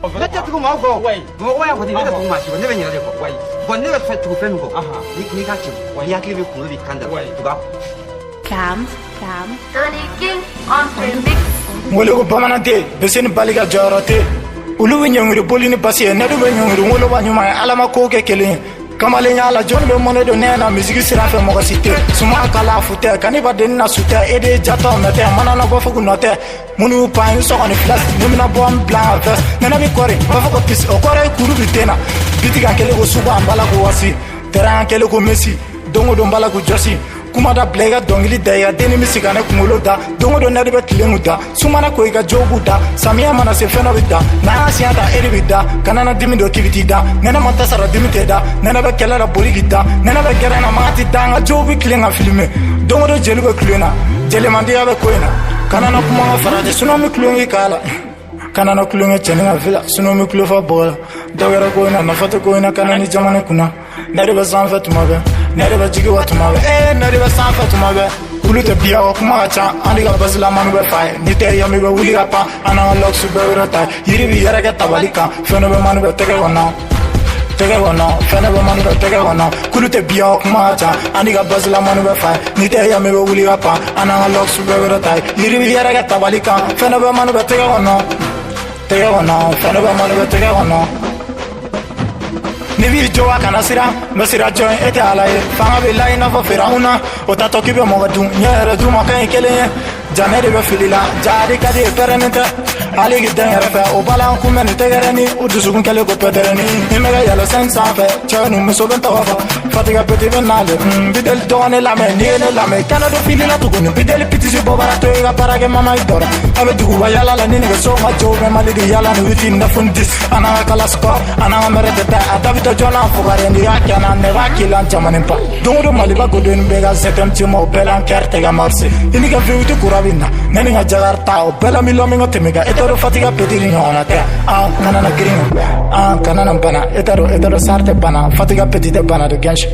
那这个毛狗，我要和你那个东马喜欢那边你那个，我那个才这个分过，你看就，你还给我苦力看的，对吧？Cam Tony King on remix. Ngolo ko pamanante beseni balika jorote ulu winyongri bolini pasie nedu winyongri ngolo banyuma alama ko ke kelen kamale nyala jon be mono do nena musique sira fe mo cité suma kala fute kaniba denna sute ede jato mete manana go fugu note munu pa so on flash numina bom blanc vest nena bi kore ba fugo pis o kore kuru bitena bitika kele go suba mbala ko wasi terrain kele ko messi dongo do mbala ko josi kuma da blega dongili da ya deni misigane kumulo da dongo do nadi betlengu da sumana ko iga jobu da samia mana se fena bida na asia da eri bida kanana dimi do kibiti da nena mata sara dimi te da nena be kelara borigi da nena be gerana mati da nga jobu klenga filme dongo do jelu be klena jele mandi ya be koina kanana kuma farade sunomi klungi kala kanana klunga chenga vila sunomi klufa bola dogera koina na fata koina kanani jamane kuna nari be sanfa tumabe nari be jigi watumabe nari be sanfa tumabe kulute biya o kuma cha andi ga bazla manu be fay ni te yami be wuli ga pa ana lok su be rata yiri bi yara ga tabalika feno be manu be tege wona feno be manu be tege wona kulute biya o kuma cha andi ga bazla manu be fay ni te yami be wuli ga pa ana lok su be rata yiri bi yara ga tabalika feno be manu be tege wona feno be manu be tege wona Nivi joa kana sira masira join ete alaye fanga billahi na fa firauna otato kibe mogadun nyere du makan kele janere be filila jari kadi permanente ali gidan yarfa o balan kumen tegerani udusugun kele go pederani nimega yalo sensa fe chanu musoben tawafa fatiga peti benale bidel done la me ni la me kana do filila tugun bidel pitisi bobara to ga parage mama idora abe dugu wayala la nini so ma jobe malidi yala ni within na fundis ana kala score ana merete ta adabito jona fugare ndi yakana ne wakila chamanempa dongo maliba godon bega setem timo belan kerte ga marse ini ga viuti kurabina neni ga jagarta o bela milomingo temega etoro fatiga pediri ngona te nana gringo kanana bana etoro sarte bana fatiga pedide bana de gensh